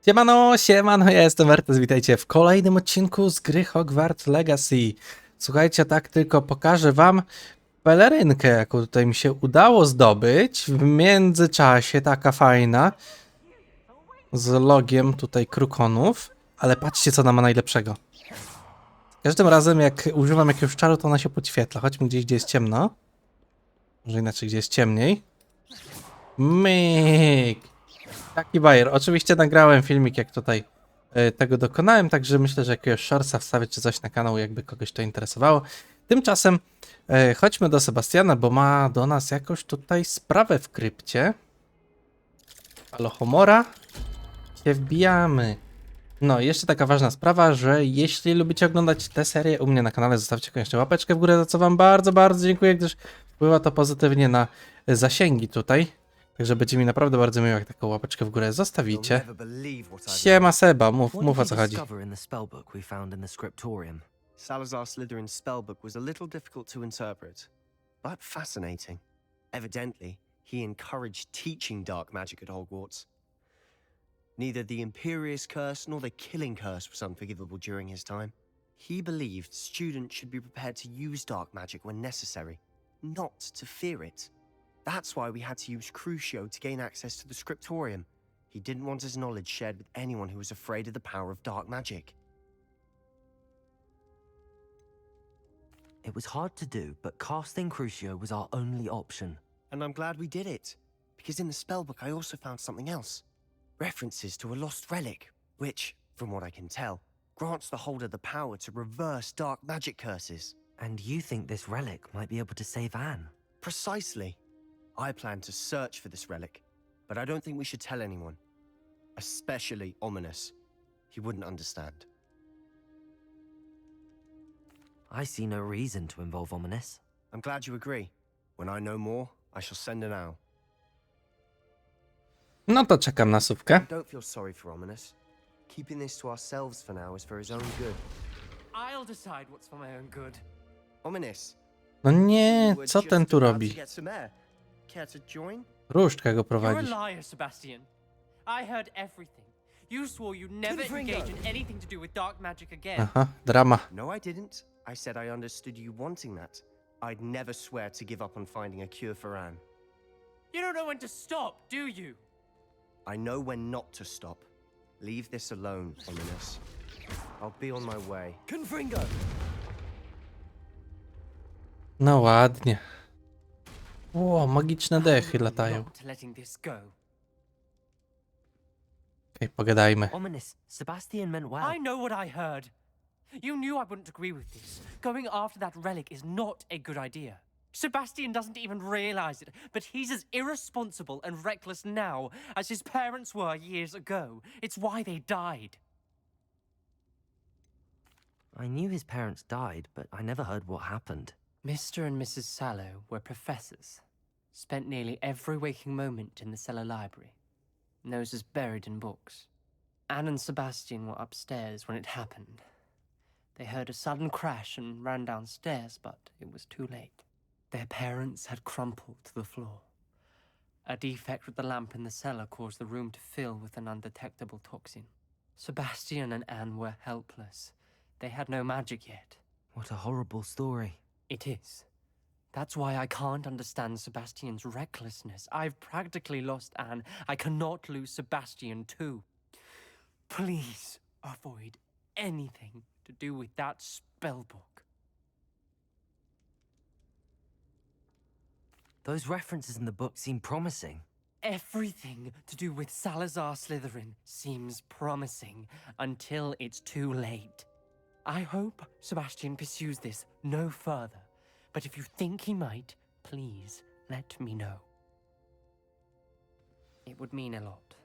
Siemano, siemano, ja jestem Vertez, witajcie w kolejnym odcinku z gry Hogwarts Legacy. Słuchajcie, tak tylko pokażę wam pelerynkę, jaką tutaj mi się udało zdobyć. W międzyczasie taka fajna, z logiem tutaj krukonów, ale patrzcie co ona ma najlepszego. Każdym razem jak używam jakiegoś czaru, to ona się podświetla. Chodźmy gdzieś, gdzie jest ciemno. Może inaczej, gdzie jest ciemniej. Myk! Taki bajer. Oczywiście nagrałem filmik, jak tutaj tego dokonałem, także myślę, że jakiegoś shortsa wstawię czy coś na kanał, jakby kogoś to interesowało. Tymczasem chodźmy do Sebastiana, bo ma do nas jakąś tutaj sprawę w krypcie. Halo Homora. Się wbijamy. No i jeszcze taka ważna sprawa, że jeśli lubicie oglądać tę serię u mnie na kanale, zostawcie koniecznie łapeczkę w górę, za co wam bardzo, bardzo dziękuję, gdyż wpływa to pozytywnie na zasięgi tutaj. Także będzie mi naprawdę bardzo miło, jak taką łapeczkę w górę zostawicie. Siema Seba, mów o co chodzi. Salazar Slytherin's spellbook was a little difficult to interpret, but fascinating. Evidently, he encouraged teaching dark magic at Hogwarts. Neither the Imperious Curse nor the Killing Curse was unforgivable during his time. He believed students should be prepared to use dark magic when necessary, not to fear it. That's why we had to use Crucio to gain access to the scriptorium. He didn't want his knowledge shared with anyone who was afraid of the power of dark magic. It was hard to do, but casting Crucio was our only option. And I'm glad we did it, because in the spellbook I also found something else. References to a lost relic, which, from what I can tell, grants the holder the power to reverse dark magic curses. And you think this relic might be able to save Anne? Precisely. I plan to search for this relic, but I don't think we should tell anyone. Especially Ominous. He wouldn't understand. I see no reason to involve Ominous. I'm glad you agree. When I know more, I shall send an owl. No to czekam na sówkę. Don't feel sorry for Ominous. Keeping this to ourselves for now is for his own good. I'll decide what's for my own good. Ominous. No nie, we were co just ten tu about robi? to get some air. Care to join? Różdżka go You're prowadzi. a liar, Sebastian. I heard everything. You swore you'd never Confringo. engage in anything to do with dark magic again. Aha, drama. No, I didn't. I said I understood you wanting that. I'd never swear to give up on finding a cure for Anne. You don't know when to stop, do you? I know when not to stop. Leave this alone, Ominous. I'll be on my way. Confringo! No ładnie. Ło, magiczne dechy latają. Not letting this go. Okej, pogadajmy. Ominous, Sebastian meant well. I know what I heard. You knew I wouldn't agree with this. Going after that relic is not a good idea. Sebastian doesn't even realize it, but he's as irresponsible and reckless now as his parents were years ago. It's why they died. I knew his parents died, but I never heard what happened. Mr. and Mrs. Sallow were professors. Spent nearly every waking moment in the cellar library. Noses buried in books. Anne and Sebastian were upstairs when it happened. They heard a sudden crash and ran downstairs, but it was too late. Their parents had crumpled to the floor. A defect with the lamp in the cellar caused the room to fill with an undetectable toxin. Sebastian and Anne were helpless. They had no magic yet. What a horrible story. It is. That's why I can't understand Sebastian's recklessness. I've practically lost Anne. I cannot lose Sebastian too. Please avoid anything to do with that spellbook. Those references in the book seem promising. Everything to do with Salazar Slytherin seems promising until it's too late. I hope Sebastian pursues this no further, but if you think he might, please let me know. It would mean a lot.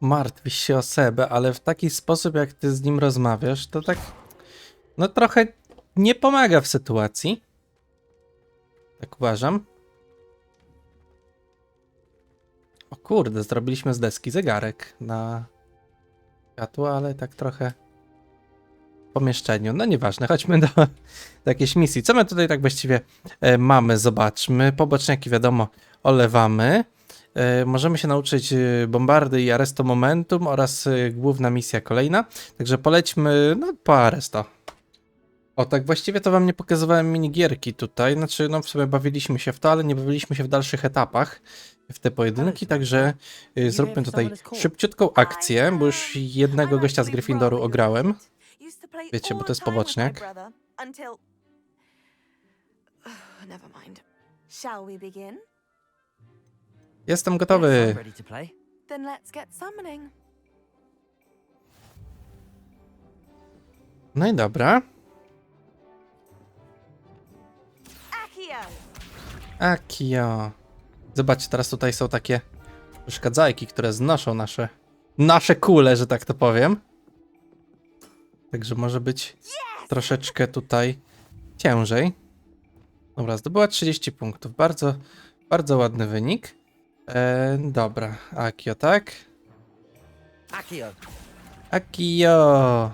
Martwisz się o Sebę, ale w taki sposób, jak ty z nim rozmawiasz, to tak, no trochę nie pomaga w sytuacji. Tak uważam. O kurde, zrobiliśmy z deski zegarek na światło, ale tak trochę w pomieszczeniu. No nieważne, chodźmy do jakiejś misji. Co my tutaj tak właściwie mamy? Zobaczmy. Poboczniaki wiadomo olewamy. możemy się nauczyć bombardy i arresto momentum oraz główna misja kolejna. Także polećmy no, po arresto. O, tak właściwie to wam nie pokazywałem minigierki tutaj. Znaczy, no w sumie bawiliśmy się w to, ale nie bawiliśmy się w dalszych etapach w te pojedynki, także zróbmy tutaj szybciutką akcję, bo już jednego gościa z Gryffindoru ograłem. Wiecie, bo to jest poboczniak. Jestem gotowy. Ready to play? Then let's get summoning. No i dobra. Accio! Akio. Zobaczcie, teraz tutaj są takie przeszkadzajki, które znoszą nasze kule, że tak to powiem. Także może być troszeczkę tutaj ciężej. Dobra, zdobyła 30 punktów. Bardzo, bardzo ładny wynik. Dobra, Akio, tak? Accio. Akio.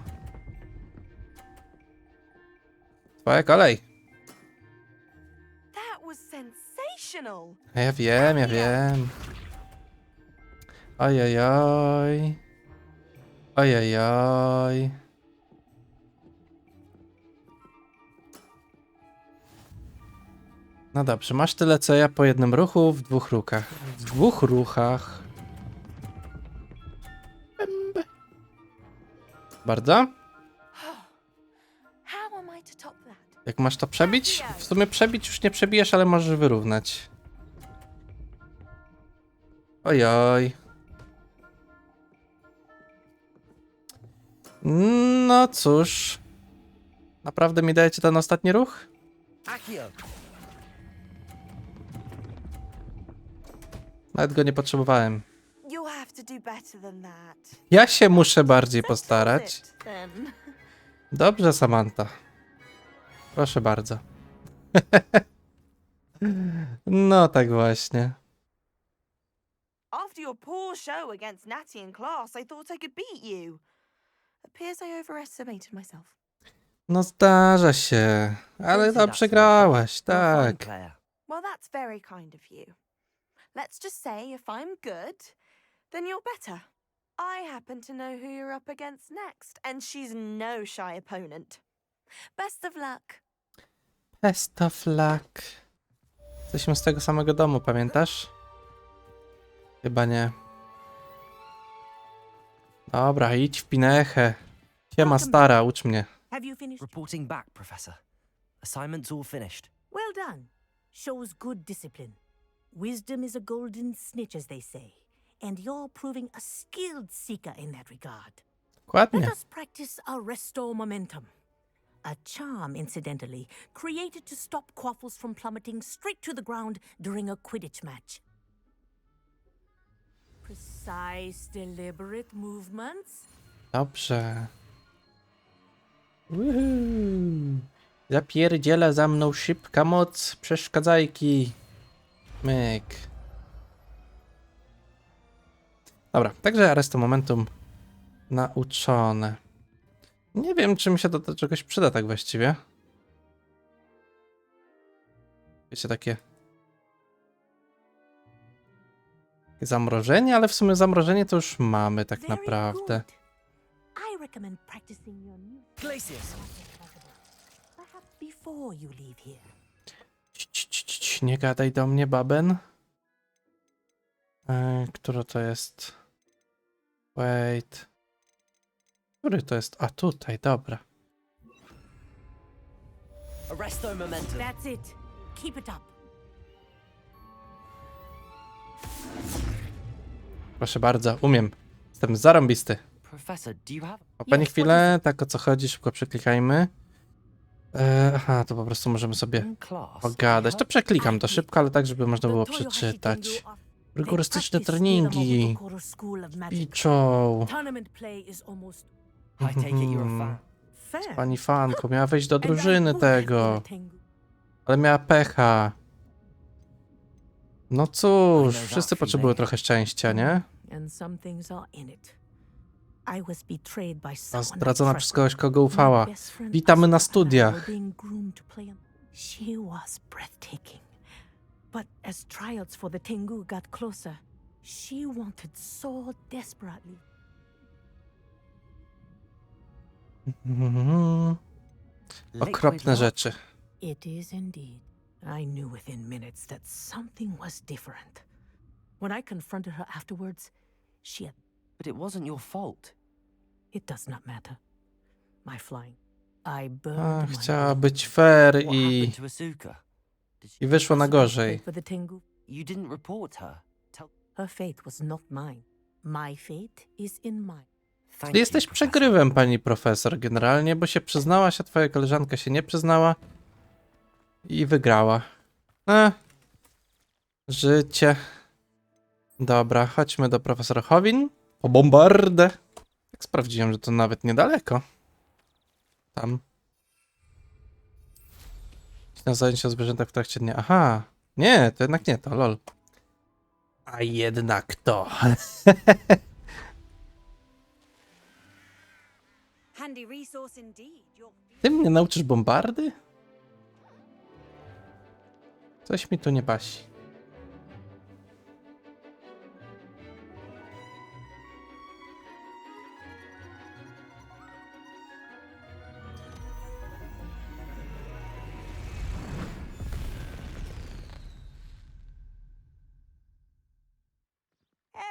Twoja kolej. That was sensational. Ja wiem, ja wiem. Ojojoj. Ojojoj. No dobrze, masz tyle co ja po jednym ruchu w dwóch ruchach. W dwóch ruchach. Bęby. Bardzo? How am I to top that? Jak masz to przebić? W sumie przebić już nie przebijesz, ale możesz wyrównać. Ojoj. No cóż. Naprawdę mi dajecie ten ostatni ruch? Accio. Nawet go nie potrzebowałem. You'll have to do better than that. Ja się muszę bardziej So postarać. toss it, then. Dobrze, Samantha. Proszę bardzo. No tak właśnie. After your poor show against Natty in class, I thought I could beat you. Appears I overestimated myself. No zdarza się. Ale dobrze grałaś, You're a fine tak. player. Well, that's very kind of you. Let's just say if I'm good, then you're better. I happen to know who you're up against next, and she's no shy opponent. Best of luck. Best of luck. Jesteśmy z tego samego domu, pamiętasz? Chyba nie. Dobra, idź w pinechę. Siema stara, ucz mnie. Have you finished? Reporting back, Professor. Assignment's all finished. Well done. Shows good discipline. Wisdom is a golden snitch, as they say, and you're proving a skilled seeker in that regard. Dokładnie. Let us practice our restore momentum. A charm, incidentally, created to stop quaffles from plummeting straight to the ground during a Quidditch match. Precise, deliberate movements. Dobrze. Woohoo. Zapierdziela za mną szybka moc przeszkadzajki. Myk. Dobra, także arresto momentum nauczone. Nie wiem, czy mi się to do czegoś przyda tak właściwie. Wiecie, takie zamrożenie, ale w sumie zamrożenie to już mamy tak Very naprawdę. good. I recommend practicing your new Glacius. perhaps before you leave here. Nie gadaj do mnie, baben. Która to jest? Wait. Który to jest? A tutaj, dobra. Arresto momentum. That's it. Keep it up. Proszę bardzo, umiem. Jestem zarąbisty. Professor, do you have... O pani Yes, chwilę, tak o co chodzi, szybko przeklikajmy. Aha, to po prostu możemy sobie In class, pogadać. To przeklikam to szybko, ale tak, żeby można było The Toyohashi przeczytać. Tengu are- Rygorystyczne they practice freedom of treningi. Okoro School of Magic. Piczą. Tournament play is almost I take it you're a fan. fair. Pani fanko, miała wejść do And I drużyny hope that tego. the Tengu- Ale miała pecha. No cóż, wszyscy potrzebują trochę szczęścia, nie? And some things are in it. I was betrayed by A someone I zdradzona przez trusted. kogoś, kogo My ufała. best friend Witamy na Azula and I were studiach. being groomed to play She was breathtaking. But as trials for the Tengu got closer, She wanted so desperately. Okropne Liquid rzeczy. It is indeed. I knew within minutes that something was different. When I confronted her afterwards, she had. But it wasn't your fault. It does not matter. My flying. I burned my Chciała boat. być fair What i happened to Asuka? i wyszło na Asuka gorzej. paid for the Tengu. You didn't report her. Her fate was not mine. My fate is in mine. Thank Ty you, jesteś Professor. przegrywem, pani profesor, generalnie, bo się przyznałaś, a twoja koleżanka się nie przyznała i wygrała. Życie. Dobra, chodźmy do profesora Howin po bombardę. Tak sprawdziłem, że to nawet niedaleko. Tam. Na zajęcia o zwierzętach w trakcie dnia. Aha, nie, to jednak nie to, lol. A jednak to. Handy resource indeed. Ty mnie nauczysz bombardy? Coś mi tu nie pasi.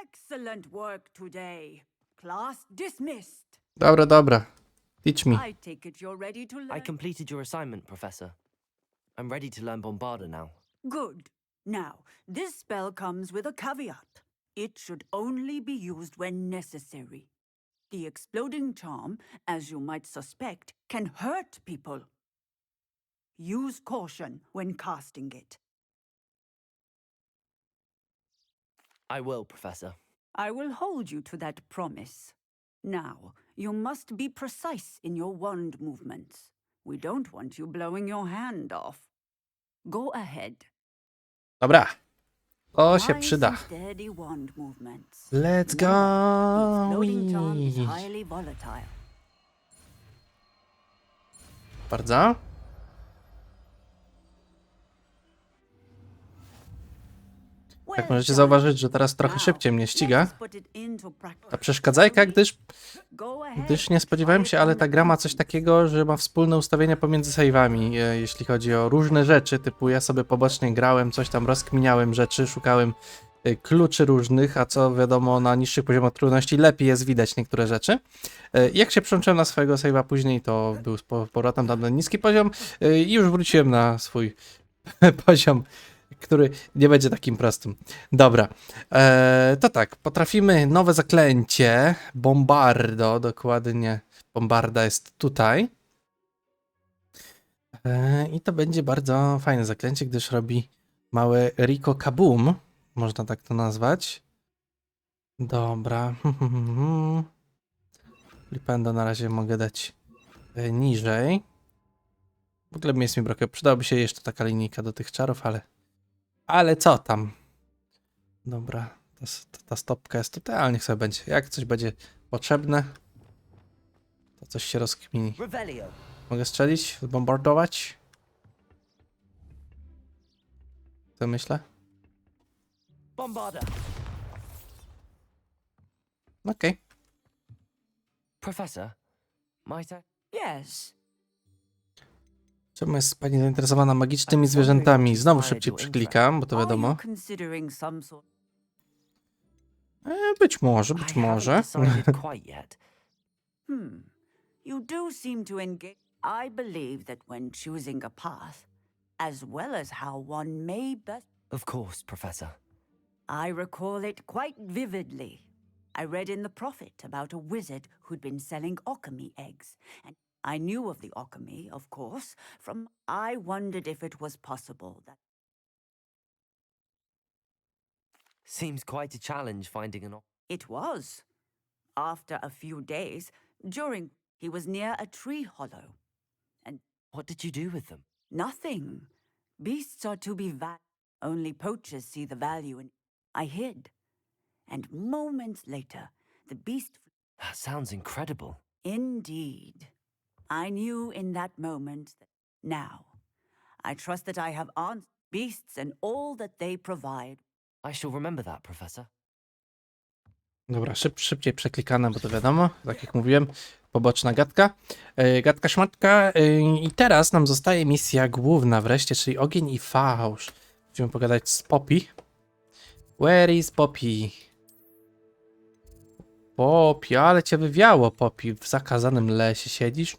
Excellent work today. Class dismissed. Dobra, dobra. Teach me. I take it you're ready to learn. I completed your assignment, Professor. I'm ready to learn Bombarda now. Good. Now, this spell comes with a caveat. It should only be used when necessary. The exploding charm, as you might suspect, can hurt people. Use caution when casting it. I will, Professor. I will hold you to that promise. Now, you must be precise in your wand movements. We don't want you blowing your hand off. Go ahead. Dobra. To się Nice przyda. and steady wand movements. Let's go. The exploding charm is highly volatile. Bardzo. Jak możecie zauważyć, że teraz trochę szybciej mnie ściga. Ta przeszkadzajka, gdyż nie spodziewałem się, ale ta gra ma coś takiego, że ma wspólne ustawienia pomiędzy save'ami, jeśli chodzi o różne rzeczy, typu ja sobie pobocznie grałem, coś tam rozkminiałem rzeczy, szukałem kluczy różnych, a co wiadomo na niższych poziomach trudności lepiej jest widać niektóre rzeczy. Jak się przełączyłem na swojego save'a później, to był z powrotem tam na niski poziom i już wróciłem na swój poziom, który nie będzie takim prostym. Dobra, to tak, potrafimy nowe zaklęcie, Bombardo, dokładnie, Bombarda jest tutaj. I to będzie bardzo fajne zaklęcie, gdyż robi małe Rico Kaboom, można tak to nazwać. Dobra, Flipendo na razie mogę dać niżej. W ogóle miejsc mi brakuje, przydałaby się jeszcze taka linijka do tych czarów, ale co tam? Dobra, ta stopka jest tutaj, ale niech sobie będzie. Jak coś będzie potrzebne, to coś się rozkmini. Revelio. Mogę strzelić, zbombardować? Co myślę? Bombarda. Okej. Professor, might I? Yes. Czemu jest pani zainteresowana magicznymi zwierzętami? Znowu szybciej przyklikam, bo to Are wiadomo. you considering some sort? Być może, być I haven't może. decided quite yet. You do seem to engage. I believe that when choosing a path, as well as how one may best. Of course, Professor. I recall it quite vividly. I read in the Prophet about a wizard who'd been selling alchemy eggs, and I knew of the alchemy, of course, from. I wondered if it was possible that. Seems quite a challenge finding an. It was. After a few days, during. He was near a tree hollow. And What did you do with them? nothing. Beasts are to be only poachers see the value in. I hid. And moments later, the beast. That sounds incredible. Indeed. I knew in that moment that. Now, I trust that I have answered beasts and all that they provide. I shall remember that, Professor. Dobra, szybciej przeklikane, bo to wiadomo, tak jak mówiłem, poboczna gadka. Gadka szmatka. I teraz nam zostaje misja główna wreszcie, czyli Ogień i Fałsz. Musimy pogadać z Poppy. Where is Poppy? Poppy, ale cię wywiało, Poppy. W zakazanym lesie siedzisz.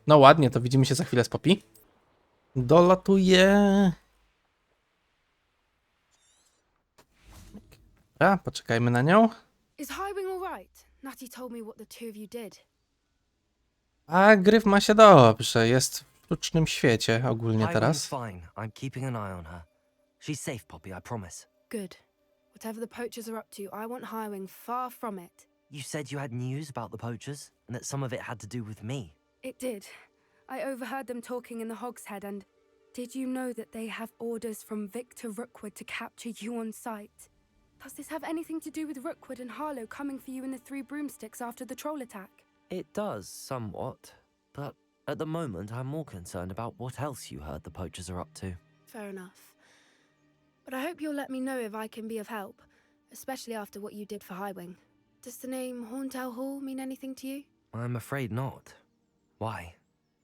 No ładnie, to widzimy się za chwilę z Poppy. Dolatuje. Dobra, poczekajmy na nią. Is Highwing all right? Natty told me what the two of you did. A Gryf ma się dobrze, jest w sztucznym świecie ogólnie Highwing's teraz. fine. I'm keeping an eye on her. She's safe, Poppy, I promise. Good. Whatever the poachers are up to, I want Highwing far from it. You said you had news about the poachers, and that some of it had to do with me. It did. I overheard them talking in the Hogshead, and did you know that they have orders from Victor Rookwood to capture you on sight? Does this have anything to do with Rookwood and Harlow coming for you in the Three Broomsticks after the troll attack? It does, somewhat. But at the moment, I'm more concerned about what else you heard the poachers are up to. Fair enough. But I hope you'll let me know if I can be of help, especially after what you did for Highwing. Does the name Horntail Hall mean anything to you? I'm afraid not. Why?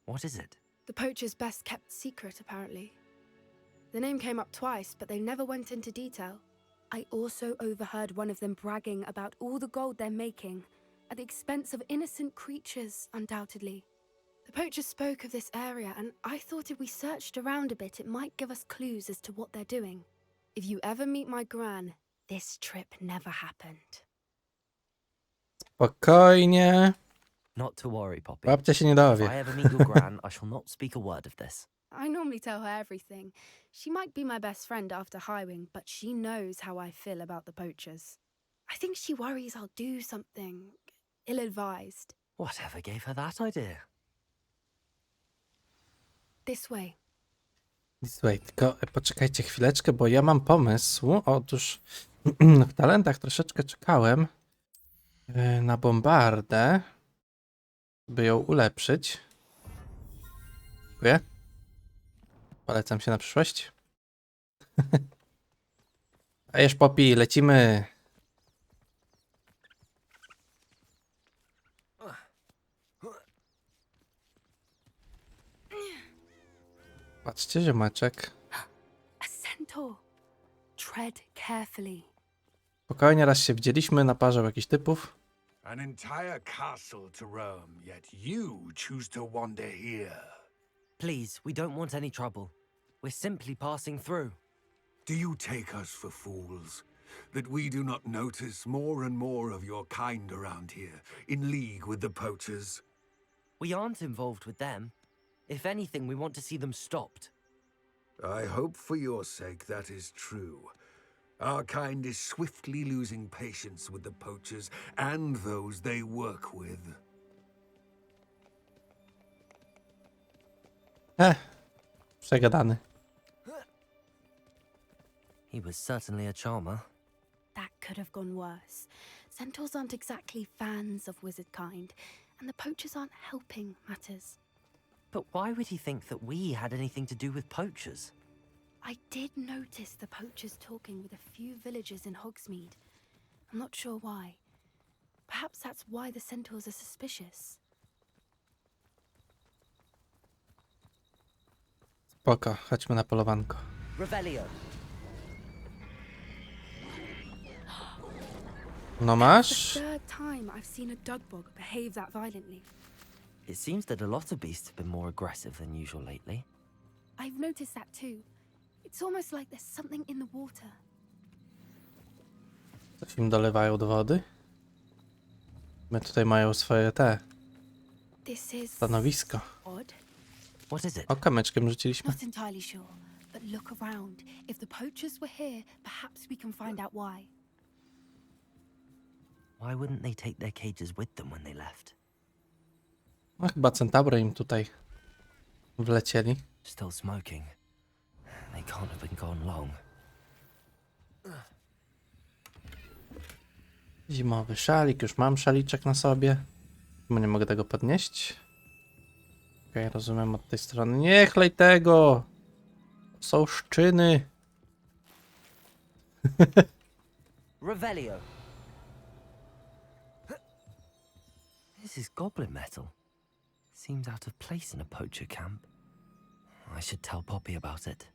What is it? The poacher's best kept secret, apparently. The name came up twice, but they never went into detail. I also overheard one of them bragging about all the gold they're making, at the expense of innocent creatures, undoubtedly. The poachers spoke of this area, and I thought if we searched around a bit, it might give us clues as to what they're doing. If you ever meet my gran, this trip never happened. Spokojnie. Not to worry, Poppy. Babcia się nie If I dowie. ever meet your gran, I shall not speak a word of this. I normally tell her everything. She might be my best friend after Highwing, but she knows how I feel about the poachers. I think she worries I'll do something ill-advised. Whatever gave her that idea? This way. Słuchaj, tylko poczekajcie chwileczkę, bo ja mam pomysł. Otóż w talentach troszeczkę czekałem na bombardę, by ją ulepszyć. Dziękuję. Polecam się na przyszłość. A już Poppy, lecimy. Patrzcie, ziomeczek. A centaur. Tread carefully. Spokojnie, raz się widzieliśmy, naparzał jakichś typów. An entire castle to roam, yet you choose to wander here. Please, we don't want any trouble. We're simply passing through. Do you take us for fools? That we do not notice more and more of your kind around here, in league with the poachers? We aren't involved with them. If anything, we want to see them stopped. I hope for your sake that is true. Our kind is swiftly losing patience with the poachers and those they work with. Przegadany. He was certainly a charmer. That could have gone worse. Centaurs aren't exactly fans of wizard kind, and the poachers aren't helping matters. But why would he think that we had anything to do with poachers? I did notice the poachers talking with a few villagers in Hogsmeade. I'm not sure why. Perhaps that's why the centaurs are suspicious. Spoko, chodźmy na polowanko. Revelio. No The masz? third time I've seen a dugbog behave that violently. It seems that a lot of beasts have been more aggressive than usual lately. I've noticed that too. It's almost like there's something in the water. Coś im dolewają do wody? My tutaj mają swoje This is stanowisko. odd. What is it? O, kamyczkiem rzuciliśmy. Not entirely sure, but look around. If the poachers were here, perhaps we can find out why. Why wouldn't they take their cages with them when they left? No chyba centaury im tutaj wlecieli. Still smoking. They can't have been gone long. Zimowy szalik, już mam szaliczek na sobie. Bo nie mogę tego podnieść. Okej, rozumiem od tej strony. Nie chlej tego! Są szczyny. Revelio. This is goblin metal. Seems out of place in a poacher camp. I should tell Poppy about it.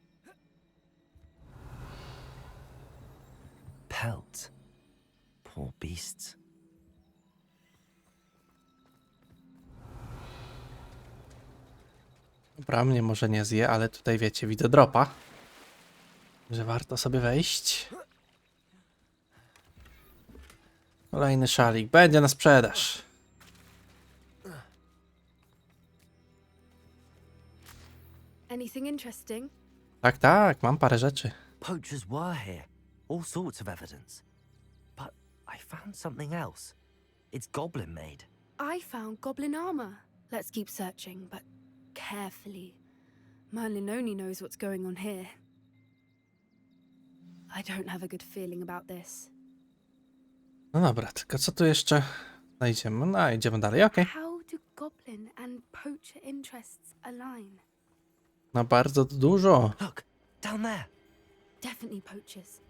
Pelts. Poor beasts. Dobra, mnie może nie zje, ale tutaj wiecie, widzę dropa. Że warto sobie wejść. Kolejny szalik. Będzie na sprzedaż. Anything interesting? Tak, tak, mam parę rzeczy. Poachers were here. All sorts of evidence. But I found something else. It's goblin made. I found goblin armor. Let's keep searching, but carefully. Merlin only knows what's going on here. I don't have a good feeling about this. No dobra, tylko co tu jeszcze znajdziemy? No, idziemy dalej, okej. How do goblin and poacher interests align? No bardzo dużo. Look, down there. Definitely poachers.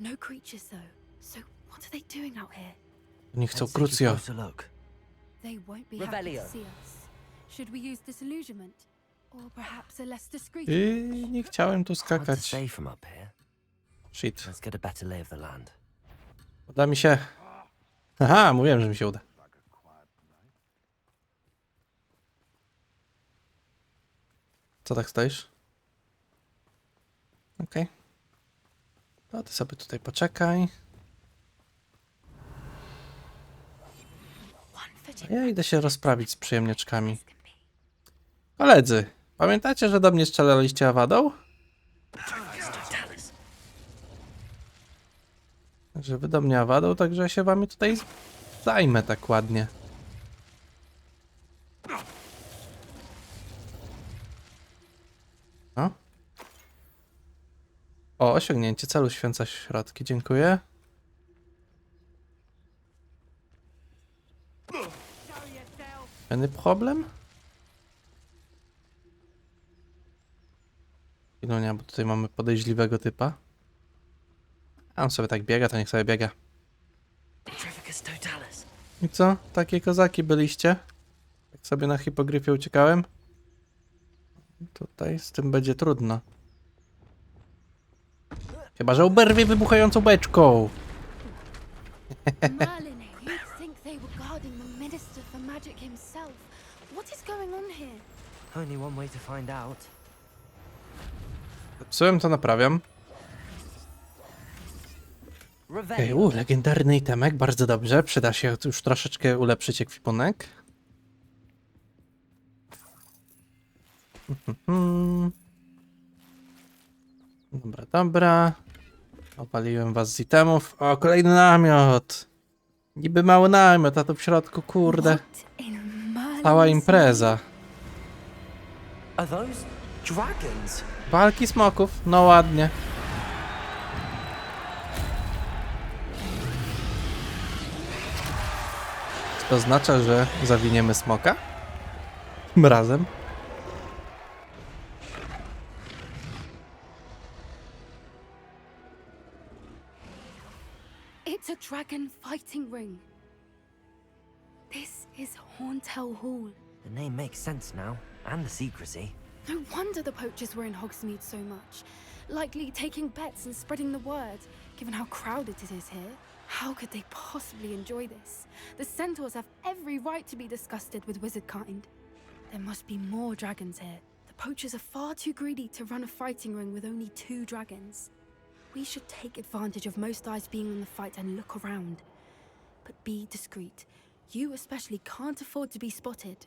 No creatures though. So what are they doing out here? Nie chcą Let's take a krucjo. closer look. They won't be happy Revelio. to see us. Should we use disillusionment? Or perhaps a less discreet Nie chciałem tu Hard to skakać. say from up here. Shit. Let's get a better lay of the land. Uda mi się. Aha, mówiłem, że mi się uda. Co tak stoisz? Okej. To ty sobie tutaj poczekaj. A ja idę się rozprawić z przyjemniaczkami. Koledzy, pamiętacie, że do mnie strzelaliście awadą? Że wy do mnie awadą, także ja się wami tutaj zajmę tak ładnie. No. O, osiągnięcie celu święca środki, dziękuję. Any problem? No nie, bo tutaj mamy podejrzliwego typa. A on sobie tak biega, to niech sobie biega. I co? Takie kozaki byliście? Jak sobie na hipogryfie uciekałem? Tutaj z tym będzie trudno. Chyba że oberwie wybuchającą beczką. Merlin, you'd think they were guarding the Minister for Magic himself. What is going on here? Only one way to find out. Psułem, to naprawiam. Okej, legendarny itemek, bardzo dobrze. Przyda się już troszeczkę ulepszyć ekwipunek. Dobra, dobra. Opaliłem was z itemów. O, kolejny namiot. Niby mały namiot, a tu w środku, kurde. Cała impreza. Are those dragons? Walki smoków, no ładnie. Czy to oznacza, że zawiniemy smoka? Tym razem. It's a dragon fighting ring. This is Horntail Hall. The name makes sense now, and the secrecy. No wonder the poachers were in Hogsmeade so much. Likely taking bets and spreading the word, given how crowded it is here. How could they possibly enjoy this? The centaurs have every right to be disgusted with wizard kind. There must be more dragons here. The poachers are far too greedy to run a fighting ring with only 2 dragons. We should take advantage of most eyes being on the fight and look around. But be discreet. You especially can't afford to be spotted.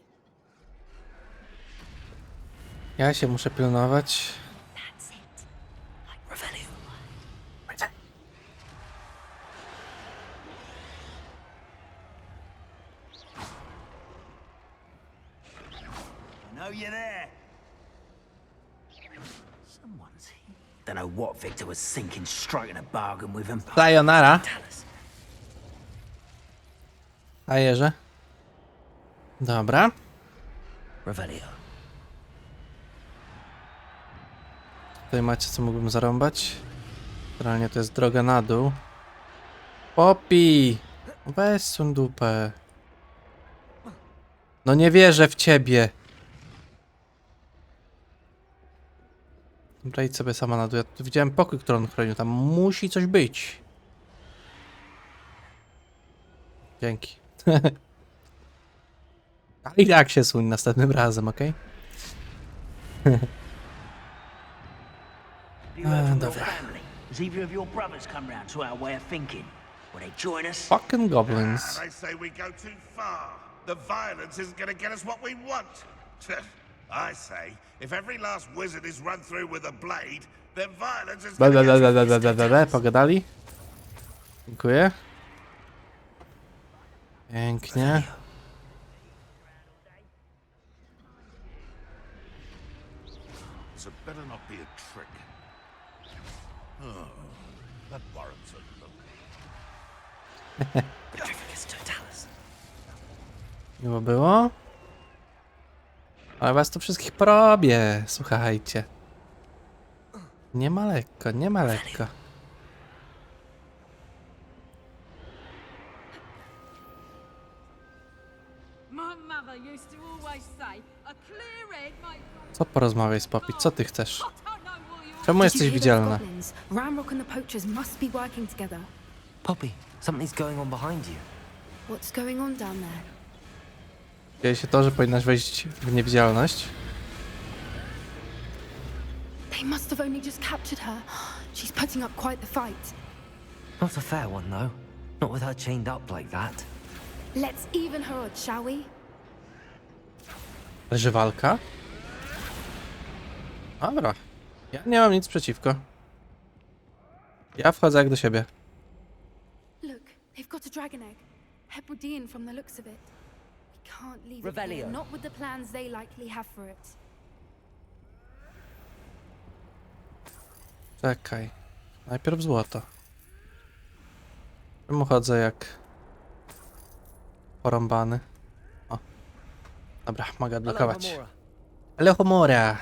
Ja się muszę pilnować. Revelio. know you're there. Someone's here. Don't know what Victor was thinking, striking a bargain with him. Sayonara. A Jerze? Dobra. Revelio. Tutaj macie, co mógłbym zarąbać. Generalnie to jest droga na dół. Poppy! Weź swą dupę. No nie wierzę w ciebie. Dobra, idź sobie sama na dół. Ja tu widziałem pokój, który on chronił. Tam musi coś być. Dzięki. A i tak się suń następnym razem, okej? Dobra. Has either of your brothers come round to our way of thinking? Will they join us? Fucking goblins. I say we go too far. The violence isn't gonna get us what we want. I say, if every last wizard is run through with a blade, then violence is gonna get us. Pogadali? Dziękuję. Pięknie. So it better not be a trick. Oh, that warrants a look. Miło było. Ale was tu wszystkich porobię. Słuchajcie. Nie ma lekko, nie ma lekko. Co porozmawiaj z Poppy? Co ty chcesz? Czemu jesteś widzialna? Ramrock and the poachers must be working together. Poppy, something's going on behind you. What's going on down there? Dzieje się to, że powinnaś wejść w niewidzialność. They must have only just captured her. She's putting up quite the fight. Not a fair one, though. Not with her chained up like that. Let's even her odds, shall we? Leży walka? Dobra. Ja nie mam nic przeciwko. Ja wchodzę jak do siebie. Look, they've got a dragon egg. Hebridean from the looks of it. We can't leave it Revelio. here, not with the plans they likely have for it. Czekaj. Najpierw złoto. Czemu chodzę jak porąbany? O. Dobra, mogę odblokować. Ale humora.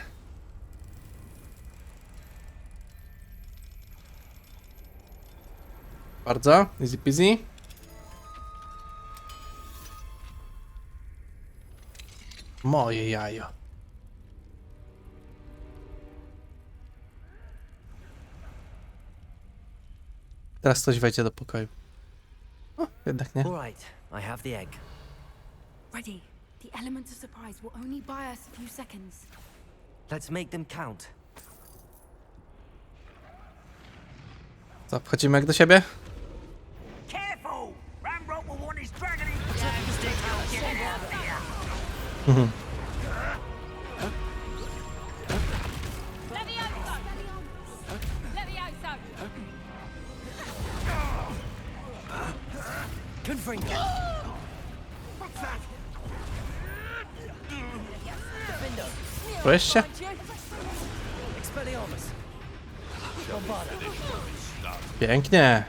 Bardzo, easy peasy. Moje jajo. Teraz ktoś wejdzie do pokoju. O, jednak nie. All right, I have the egg. Ready. The element of surprise will only buy us a few seconds. Let's make them count. Co, wchodzimy jak do siebie? Careful! Ramrock will want his dragon in. Czujesz się? Pięknie.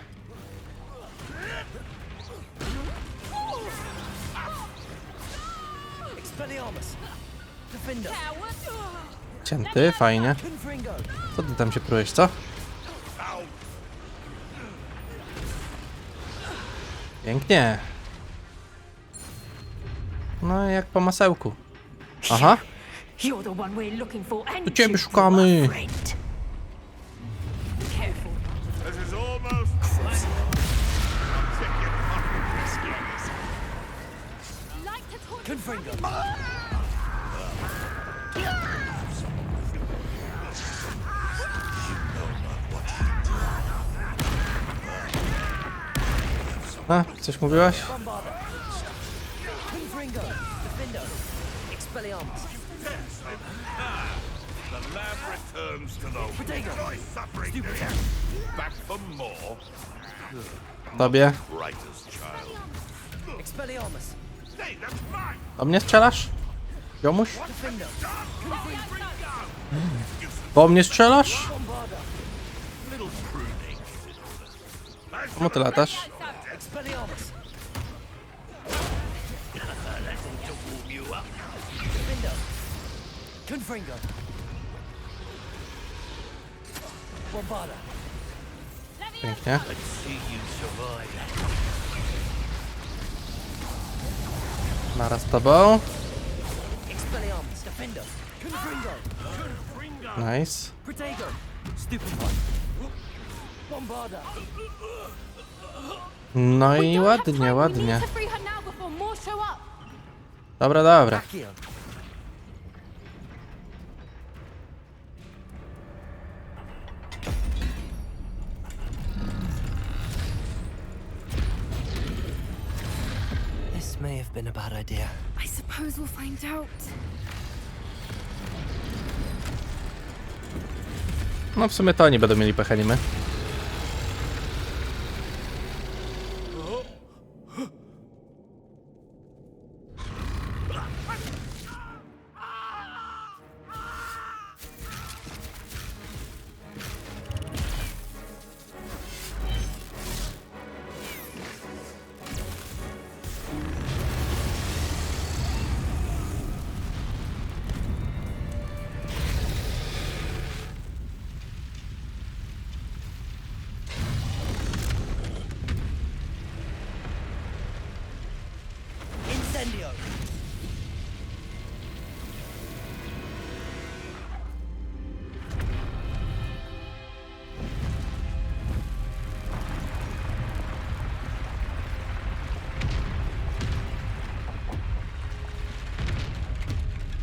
Cięty, fajnie. Co ty tam się prujesz, co? Pięknie. No jak po masełku. Aha. Tu ciebie szukamy. This is almost. A, coś mówiłaś? The lab returns to the joy suffering. Back for more. Tobie. Writer's child. Hey, that's fine. Do mnie strzelasz? Jomuś? Do mnie strzelasz? Czemu ty latasz? Pięknie. Naraz z tobą. Nice. No i ładnie, ładnie. Dobra, dobra. This may have been a bad idea. I suppose we'll find out. No w sumie to oni będą mieli pecha, nie my.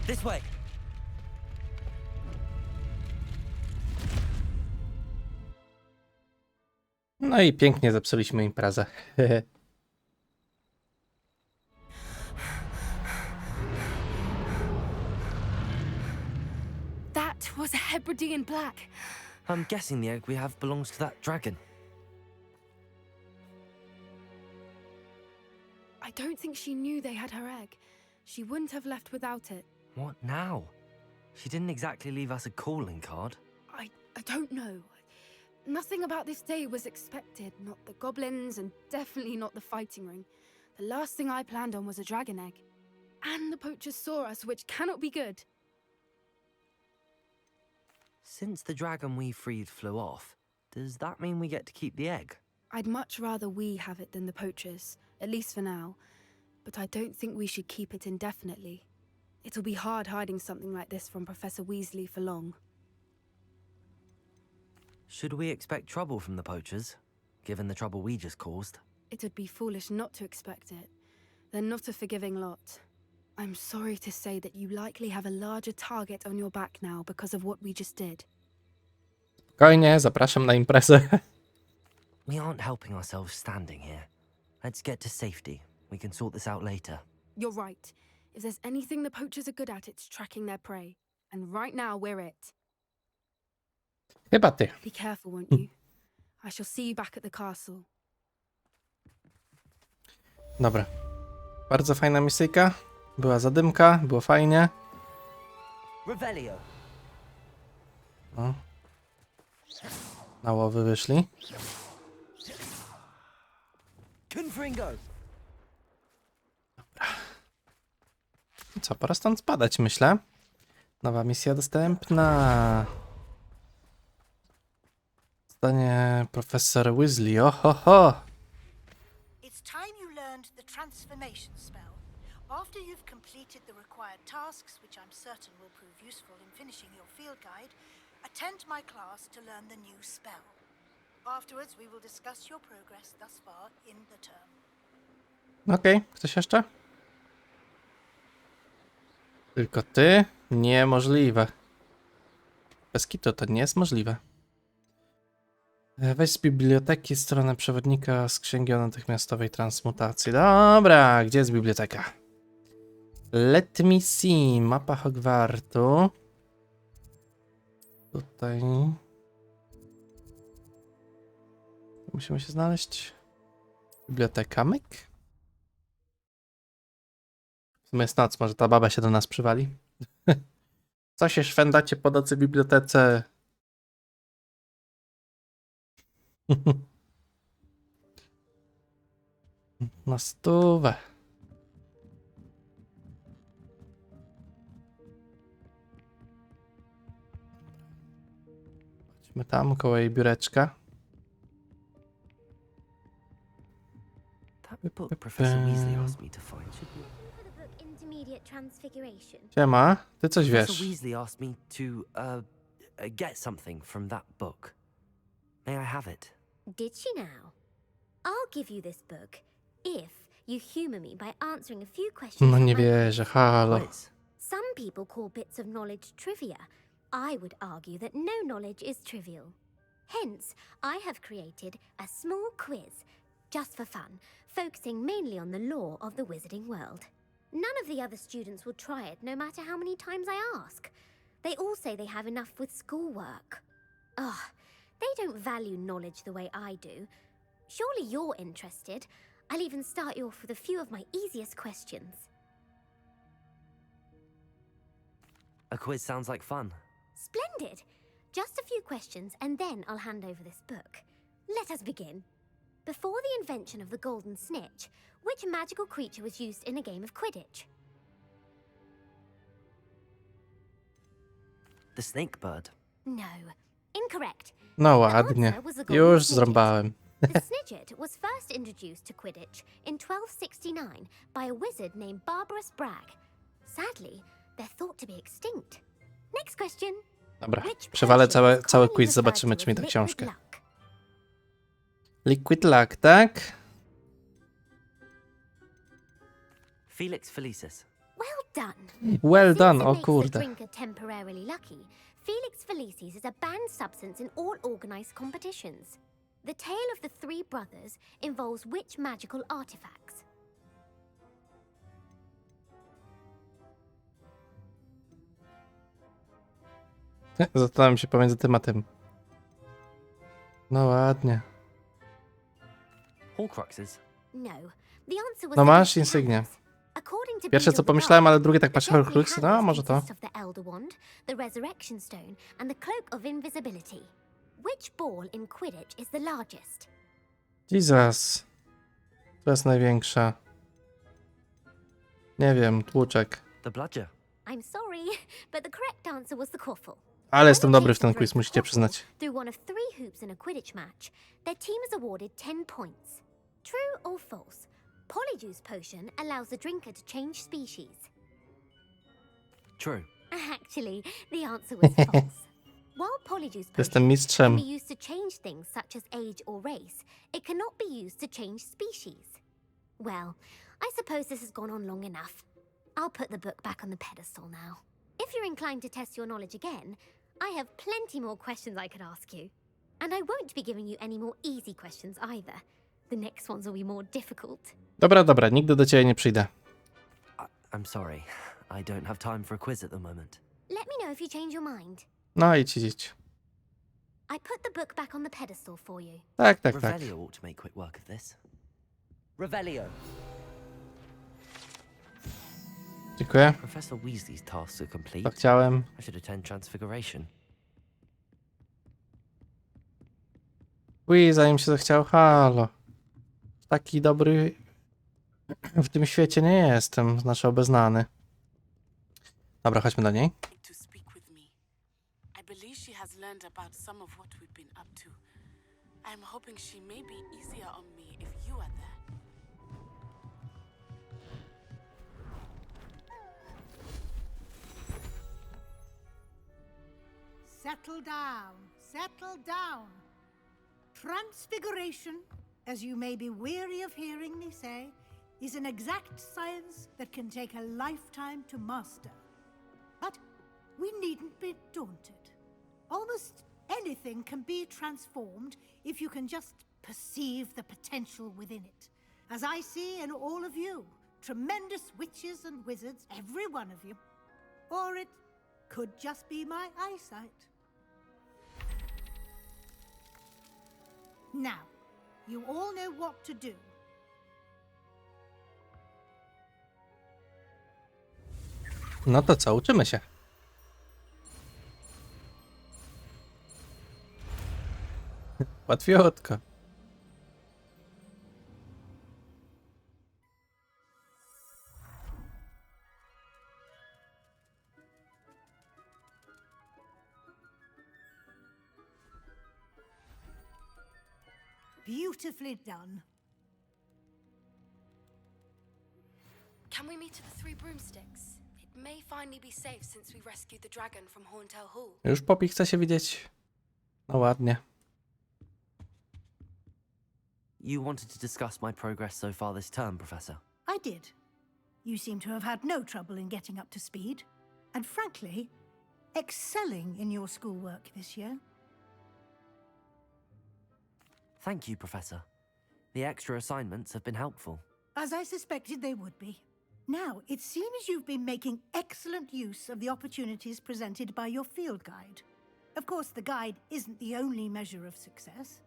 This way. No i pięknie zepsuliśmy imprezę. That was a Hebridean black. I'm guessing the egg we have belongs to that dragon. I don't think she knew they had her egg. She wouldn't have left without it. What now? She didn't exactly leave us a calling card. I don't know. Nothing about this day was expected. Not the goblins, and definitely not the fighting ring. The last thing I planned on was a dragon egg. And the poachers saw us, which cannot be good. Since the dragon we freed flew off, does that mean we get to keep the egg? I'd much rather we have it than the poachers, at least for now. But I don't think we should keep it indefinitely. It'll be hard hiding something like this from Professor Weasley for long. Should we expect trouble from the poachers, given the trouble we just caused? It would be foolish not to expect it. They're not a forgiving lot. I'm sorry to say that you likely have a larger target on your back now because of what we just did. Spokojnie, zapraszam na imprezę. We aren't helping ourselves standing here. Let's get to safety. We can sort this out later. You're right. If there's anything the poachers are good at, it's tracking their prey. And right now, we're it. Chyba ty. Be careful, won't you? I shall see you back at the castle. Dobra. Bardzo fajna misyjka. Była zadymka, było fajnie. Revelio. No. Na łowy wyszli. Confringo. Dobra. Co, pora stąd spadać, myślę. Nowa misja dostępna. Zdanie profesor Weasley. Ohoho. It's time you learned the transformation spell. After you've completed the required tasks, which I'm certain will prove useful in finishing your field guide, attend my class to learn the new spell. Afterwards, we will discuss your progress thus far in the term. Okej, ktoś jeszcze? Tylko ty? Niemożliwe. Bez kitu to nie jest możliwe. Weź z biblioteki stronę przewodnika z księgi o natychmiastowej transmutacji. Dobra, gdzie jest biblioteka? Let me see. Mapa Hogwartu. Tutaj. Musimy się znaleźć. Biblioteka, myk. W sumie jest noc, może ta baba się do nas przywali. Co się szwędacie po nocy w bibliotece? Na stówę. Chodźmy tam, koło jej biureczka. That book Professor Weasley asked me to find should be... book Intermediate Transfiguration? Siema, ty coś Professor wiesz. Weasley asked me to, get something from that book. May I have it? Did she now? I'll give you this book if you humor me by answering a few questions. No nie about my wierzę, quiz. halo. Quiz. Some people call bits of knowledge trivia. I would argue that no knowledge is trivial. Hence, I have created a small quiz, just for fun, focusing mainly on the lore of the wizarding world. None of the other students will try it, no matter how many times I ask. They all say they have enough with schoolwork. Ugh, they don't value knowledge the way I do. Surely you're interested. I'll even start you off with a few of my easiest questions. A quiz sounds like fun. Splendid! Just a few questions, and then I'll hand over this book. Let us begin. Before the invention of the golden snitch, which magical creature was used in a game of Quidditch? The snake bird. No. Incorrect. No The ładnie. answer was the golden Już snidget. zrąbałem. The snidget was first introduced to Quidditch in 1269 by a wizard named Barbarous Bragg. Sadly, they're thought to be extinct. Next question. Dobra, Which przewalę potion is cały commonly quiz, referred zobaczymy, to czy mi as da liquid książkę. luck? Liquid Luck, tak? Felix Felicis. Well done. Well Since done, it o makes the kurde. drinker temporarily lucky, Felix Felicis is a banned substance in all organized competitions. The tale of the three brothers involves which magical artifacts? Zastanawiam się pomiędzy tym a tym. No ładnie. Horcruxes. No. The answer was No the masz Deathly insygnię. Hallows. According to Pierwsze Beedle co the pomyślałem, Bard, ale drugie tak the patrzę, Deathly Horcrux, no Hallows może to. consists of the Elder Wand, the Resurrection Stone, and the Cloak of Invisibility. Which ball in Quidditch is the largest? Jesus. To jest największa. Nie wiem, tłuczek. The bludger. I'm sorry, but the correct answer was the Quaffle. Ale jestem When a dobry w team ten quiz, throws musicie the przyznać. Quaffle through one of 3 hoops in a Quidditch match, their team is awarded 10 points. True or false? Polyjuice potion allows the drinker to change species. True. Actually, the answer was false. While Polyjuice Jestem potion mistrzem. can be used to change things such as age or race, it cannot be used to change species. Well, I suppose this has gone on long enough. I'll put the book back on the pedestal now. If you're inclined to test your knowledge again, I have plenty more questions I could ask you. And I won't be giving you any more easy questions either. The next ones will be more difficult. Dobra, dobra, nigdy do ciebie nie przyjdę. I'm sorry. I don't have time for a quiz at the moment. Let me know if you change your mind. No idź, idź. I put the book back on the pedestal for you. Tak, tak, tak. Revelio ought to make quick work of this. Revelio. Dziękuję. Professor Weasley's tasks are complete. To chciałem. I should attend Transfiguration. Ui, zanim się zachciał, halo. Taki dobry w tym świecie nie jestem, znaczy obeznany. Dobra, chodźmy do niej. To speak with me. I believe she has learned about some of what we've been up to. I'm hoping she may be easier on me if you are there. Settle down, settle down. Transfiguration, as you may be weary of hearing me say, is an exact science that can take a lifetime to master. But we needn't be daunted. Almost anything can be transformed if you can just perceive the potential within it. As I see in all of you, tremendous witches and wizards, every one of you. Or it could just be my eyesight. Now, you all know what to do. No to co, uczymy się. Łatwiutko. Beautifully done. Can we meet at the Three Broomsticks? It may finally be safe since we rescued the dragon from Horntail Hall. Już Poppy chce się widzieć. No ładnie. You wanted to discuss my progress so far this term, Professor? I did. You seem to have had no trouble in getting up to speed, and frankly, excelling in your schoolwork this year. Thank you, Professor. The extra assignments have been helpful. As I suspected they would be. Now, it seems you've been making excellent use of the opportunities presented by your field guide. Of course, the guide isn't the only measure of success.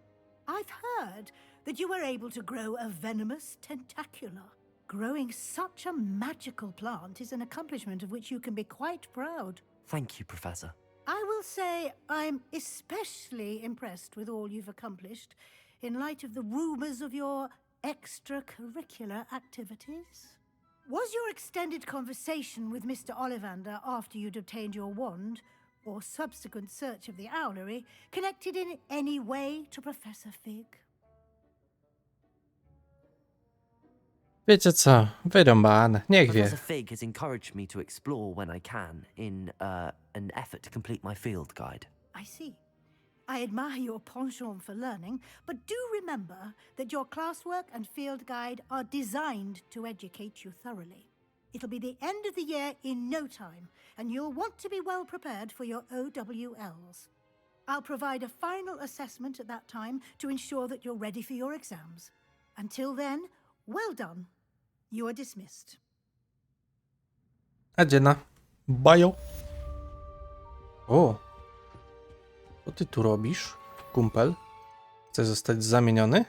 I've heard that you were able to grow a venomous tentacula. Growing such a magical plant is an accomplishment of which you can be quite proud. Thank you, Professor. I will say I'm especially impressed with all you've accomplished in light of the rumors of your extracurricular activities. Was your extended conversation with Mr. Ollivander after you'd obtained your wand, or subsequent search of the owlery, connected in any way to Professor Fig? Wiecie co? Wyrąbane. Niech wie. Professor Fig has encouraged me to explore when I can in an effort to complete my field guide. I see. I admire your penchant for learning, but do remember that your classwork and field guide are designed to educate you thoroughly. It'll be the end of the year in no time, and you'll want to be well prepared for your OWLs. I'll provide a final assessment at that time to ensure that you're ready for your exams. Until then, well done. You are dismissed. Adziena. Bajo. O. Co ty tu robisz, kumpel? Chcesz zostać zamieniony?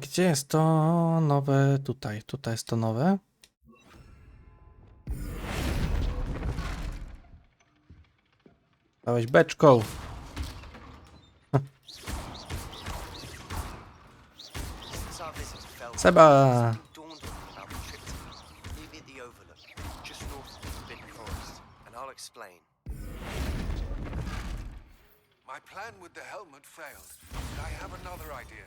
Gdzie jest to nowe? Tutaj. Tutaj jest to nowe. Dałeś beczką. Seba. My plan with the helmet failed, but I have another idea.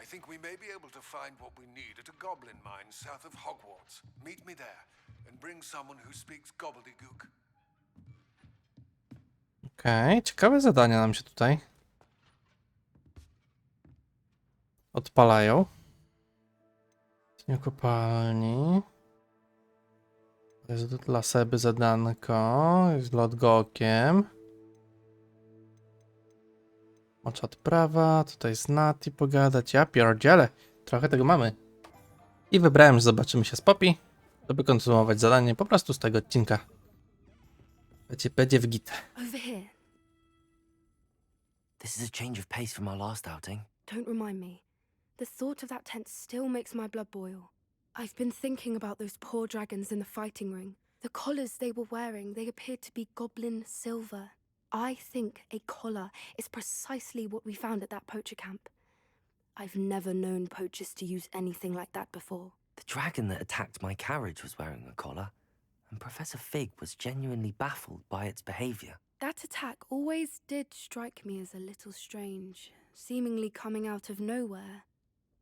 I think we may be able to find what we need at a goblin mine south of Hogwarts. Meet me there, and bring someone who speaks gobbledygook. Okej, ciekawe zadania nam się tutaj odpalają. Nie kopalni. To jest dla Seby zadanko. Jest lot gokiem. Moczat prawa. Tutaj z Nati pogadać. Ja pierdzielę. Trochę tego mamy. I wybrałem, że zobaczymy się z Poppy, żeby kontynuować zadanie po prostu z tego odcinka. Będzie w git. Over here. This is a change of pace from our last outing. Don't remind me. The thought of that tent still makes my blood boil. I've been thinking about those poor dragons in the fighting ring. The collars they were wearing, they appeared to be goblin silver. I think a collar is precisely what we found at that poacher camp. I've never known poachers to use anything like that before. The dragon that attacked my carriage was wearing a collar, and Professor Fig was genuinely baffled by its behavior. That attack always did strike me as a little strange, seemingly coming out of nowhere.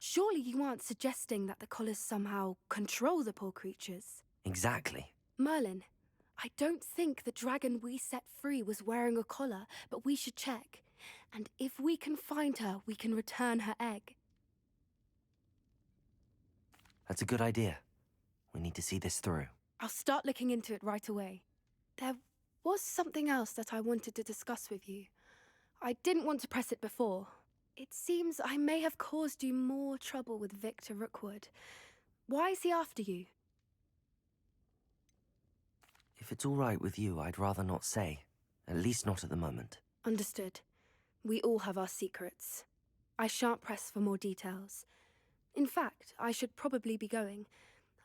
Surely you aren't suggesting that the collars somehow control the poor creatures? Exactly. Merlin, I don't think the dragon we set free was wearing a collar, but we should check. And if we can find her, we can return her egg. That's a good idea. We need to see this through. I'll start looking into it right away. There was something else that I wanted to discuss with you. I didn't want to press it before. It seems I may have caused you more trouble with Victor Rookwood. Why is he after you? If it's all right with you, I'd rather not say. At least not at the moment. Understood. We all have our secrets. I shan't press for more details. In fact, I should probably be going.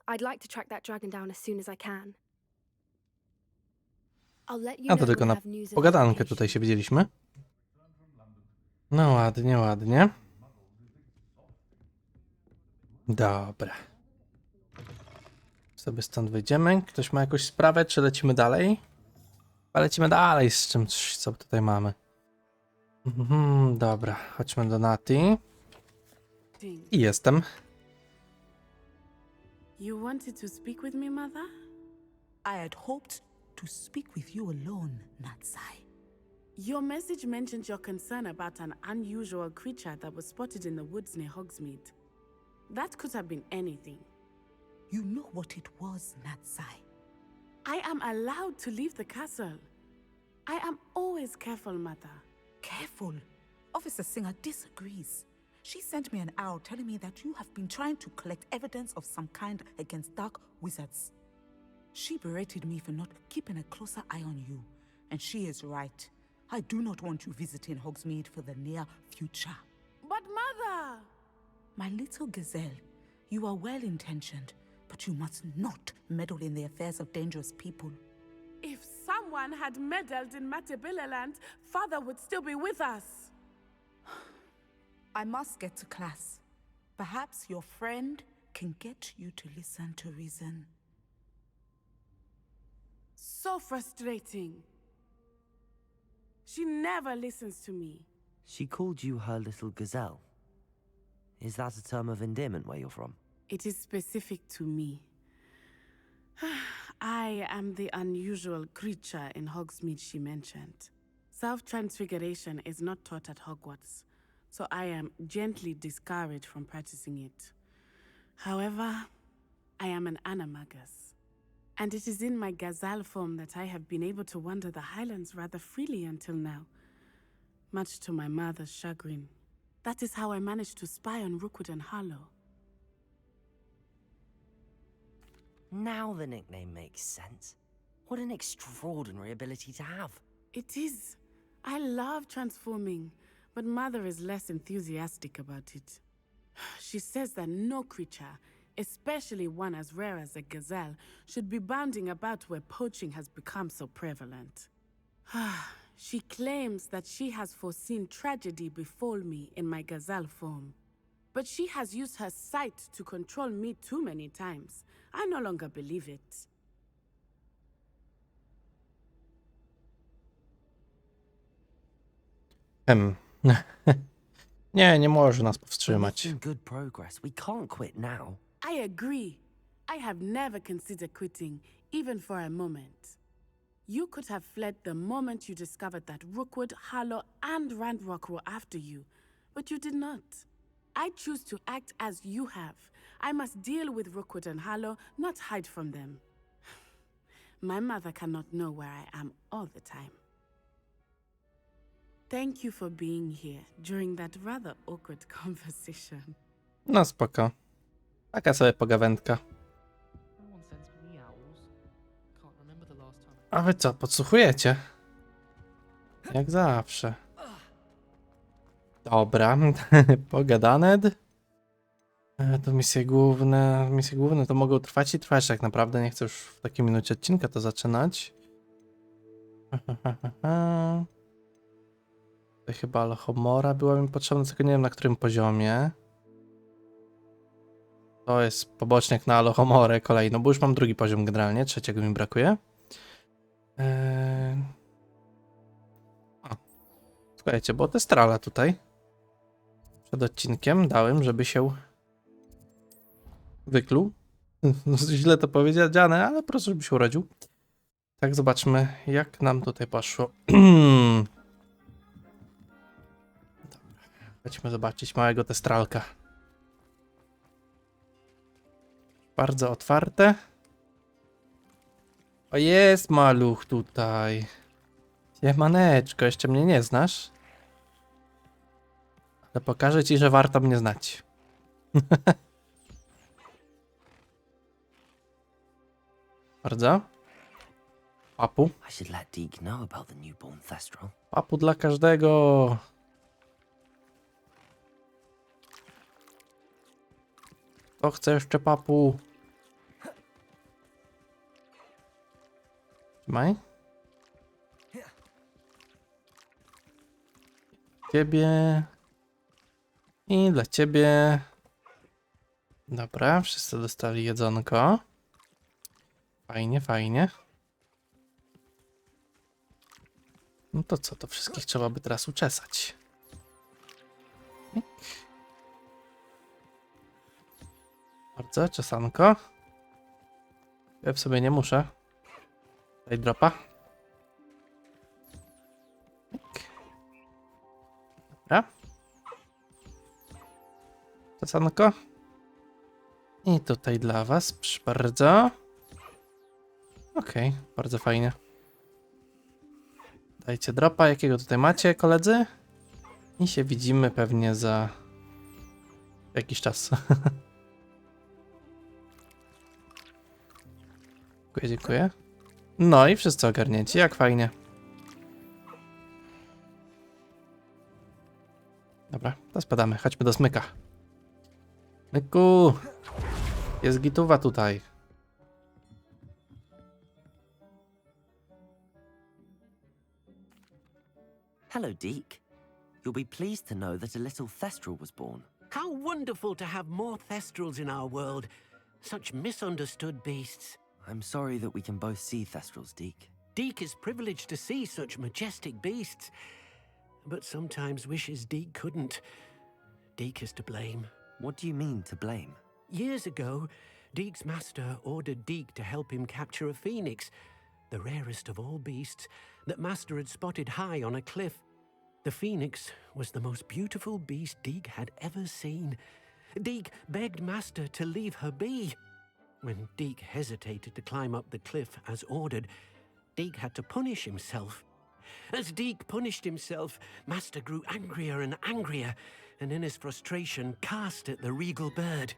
I'd like to track that dragon down as soon as I can. I'll let you A know to tylko when I na have news of pogadankę location. tutaj się widzieliśmy. No ładnie, ładnie. Dobra. Sobie stąd wyjdziemy. Ktoś ma jakąś sprawę, czy lecimy dalej? Chyba lecimy dalej z czymś, co tutaj mamy. Dobra, chodźmy do Nati. I jestem. You wanted to speak with me, Mother? I had hoped to speak with you alone, Natsai. Your message mentioned your concern about an unusual creature that was spotted in the woods near Hogsmeade. That could have been anything. You know what it was, Natsai. I am allowed to leave the castle. I am always careful, Mother. Careful. Officer Singer disagrees. She sent me an owl telling me that you have been trying to collect evidence of some kind against dark wizards. She berated me for not keeping a closer eye on you, and she is right. I do not want you visiting Hogsmeade for the near future. But Mother! My little gazelle, you are well-intentioned, but you must not meddle in the affairs of dangerous people. If someone had meddled in Matabeleland, Father would still be with us. I must get to class. Perhaps your friend can get you to listen to reason. So frustrating. She never listens to me. She called you her little gazelle. Is that a term of endearment where you're from? It is specific to me. I am the unusual creature in Hogsmeade she mentioned. Self-transfiguration is not taught at Hogwarts, so I am gently discouraged from practicing it. However, I am an animagus, and it is in my gazelle form that I have been able to wander the Highlands rather freely until now, much to my mother's chagrin. That is how I managed to spy on Rookwood and Harlow. Now the nickname makes sense. What an extraordinary ability to have. It is. I love transforming, but Mother is less enthusiastic about it. She says that no creature, especially one as rare as a gazelle, should be bounding about where poaching has become so prevalent. She claims that she has foreseen tragedy befall me in my gazelle form. But she has used her sight to control me too many times. I no longer believe it. Nie może nas powstrzymać. Good progress. We can't quit now. I agree. I have never considered quitting, even for a moment. You could have fled the moment you discovered that Rookwood, Harlow, and Ranrock were after you, but you did not. I choose to act as you have. I must deal with Rookwood and Harlow, not hide from them. My mother cannot know where I am all the time. Thank you for being here during that rather awkward conversation. No spoko. Taka sobie pogawędka. A wy co, podsłuchujecie? Jak zawsze. Dobra, pogadane. To misje główne. Misje główne to mogą trwać i trwać tak naprawdę. Nie chcę już w takiej minucie odcinka to zaczynać. To chyba Alchomora była mi potrzebna, tylko nie wiem na którym poziomie. To jest pobocznik na Alchomorę kolejno, bo już mam drugi poziom generalnie, trzeciego mi brakuje. Słuchajcie, bo te strala tutaj przed odcinkiem dałem, żeby się wykluł. Źle to powiedziane, ale po prostu żeby się urodził. Tak, zobaczmy jak nam tutaj poszło. Chodźmy zobaczyć małego testralka. Bardzo otwarte. O, jest maluch tutaj. Siemaneczko, jeszcze mnie nie znasz. Ale pokażę ci, że warto mnie znać. Bardzo. Papu. Papu dla każdego. Kto chce jeszcze papu? Trzymaj. Ciebie. I dla ciebie. Dobra, wszyscy dostali jedzonko. Fajnie, fajnie. No to co, to wszystkich trzeba by teraz uczesać. Bardzo, czesanko. Ja w sobie nie muszę. Tutaj dropa. Dobra. Zasanko. I tutaj dla was, proszę bardzo. Okej, bardzo fajnie. Dajcie dropa, jakiego tutaj macie, koledzy? I się widzimy pewnie za jakiś czas. Dziękuję, dziękuję. No i wszyscy ogarnięci, jak fajnie. Dobra, to spadamy, chodźmy do smyka. Myku! Jest gituwa tutaj. Hello, Deke. You'll be pleased to know that a little Thestral was born. How wonderful to have more Thestrals in our world. Such misunderstood beasts. I'm sorry that we can both see Thestrals, Deke. Deke is privileged to see such majestic beasts, but sometimes wishes Deke couldn't. Deke is to blame. What do you mean, to blame? Years ago, Deke's master ordered Deke to help him capture a phoenix, the rarest of all beasts, that master had spotted high on a cliff. The phoenix was the most beautiful beast Deke had ever seen. Deke begged master to leave her be. When Deke hesitated to climb up the cliff as ordered, Deke had to punish himself. As Deke punished himself, master grew angrier and angrier, and in his frustration cast at the regal bird.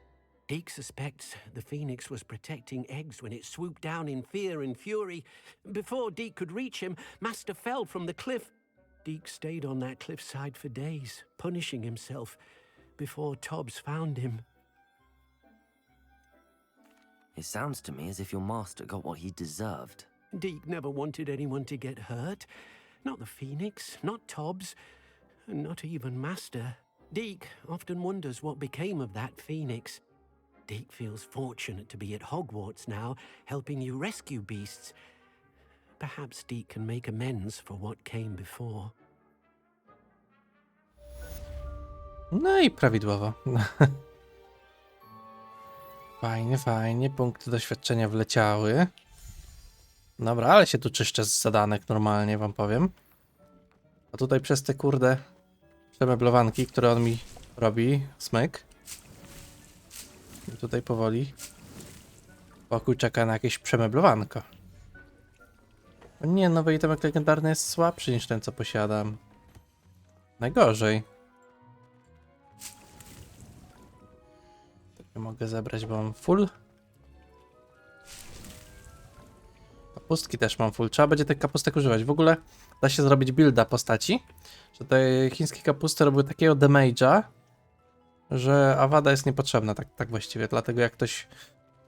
Deke suspects the phoenix was protecting eggs when it swooped down in fear and fury. Before Deke could reach him, master fell from the cliff. Deke stayed on that cliffside for days, punishing himself, before Tobbs found him. It sounds to me as if your master got what he deserved. Deke never wanted anyone to get hurt. Not the phoenix, not Tobbs, and not even master. Deke often wonders what became of that phoenix. Deke feels fortunate to be at Hogwarts now, helping you rescue beasts. Perhaps Deke can make amends for what came before. No i prawidłowo. Fajnie, fajnie. Punkty doświadczenia wleciały. Dobra, ale się tu czyszczę z zadanek normalnie, wam powiem. A tutaj przez te kurde przemeblowanki, które on mi robi, smyk. I tutaj powoli pokój czeka na jakieś przemeblowanko. O nie, nowy itemek legendarny jest słabszy niż ten, co posiadam. Najgorzej. Tak nie mogę zebrać, bo mam full. Kapustki też mam full. Trzeba będzie tych kapustek używać. W ogóle da się zrobić builda postaci, że te chińskie kapusty robiły takiego damage'a, że awada jest niepotrzebna, tak właściwie. Dlatego jak ktoś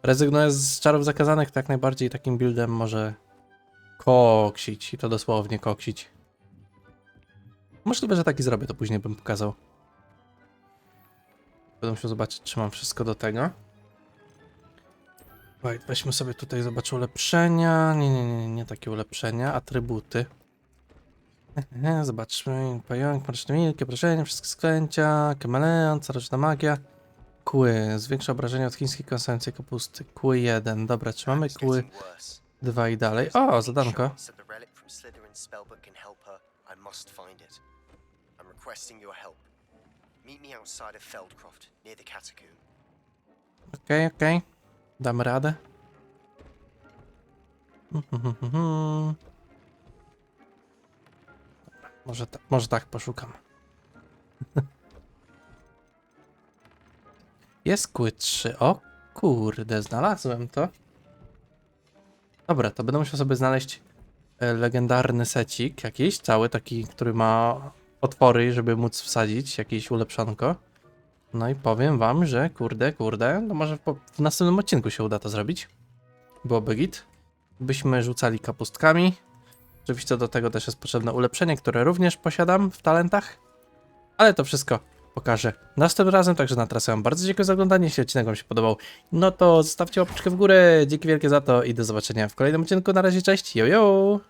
rezygnuje z czarów zakazanych, to jak najbardziej takim buildem może koksić. I to dosłownie koksić. Możliwe, że taki zrobię, to później bym pokazał. Będę musiał zobaczyć, czy mam wszystko do tego. Right, weźmy sobie tutaj, zobacz, ulepszenia. Nie takie ulepszenia, atrybuty. Zobaczmy, pająk, mroczny milk, obrażenia, wszystkie sklęcia, kameleon, caroczna magia. Kły, zwiększa obrażenia od chińskiej konsumencji kapusty. Kły 1, dobra, czy mamy kły 2 i dalej? O, zadanko. Okej. Damy radę. Może tak poszukam. Jest kły 3. O kurde, znalazłem to. Dobra, to będę musiał sobie znaleźć legendarny secik jakiś, cały taki, który ma otwory, żeby móc wsadzić jakieś ulepszonko. No i powiem wam, że kurde, no może w następnym odcinku się uda to zrobić. Byłoby git. Byśmy rzucali kapustkami. Oczywiście do tego też jest potrzebne ulepszenie, które również posiadam w talentach. Ale to wszystko pokażę następnym razem, także na teraz wam bardzo dziękuję za oglądanie. Jeśli odcinek wam się podobał, no to zostawcie łapeczkę w górę. Dzięki wielkie za to i do zobaczenia w kolejnym odcinku. Na razie, cześć, jojo!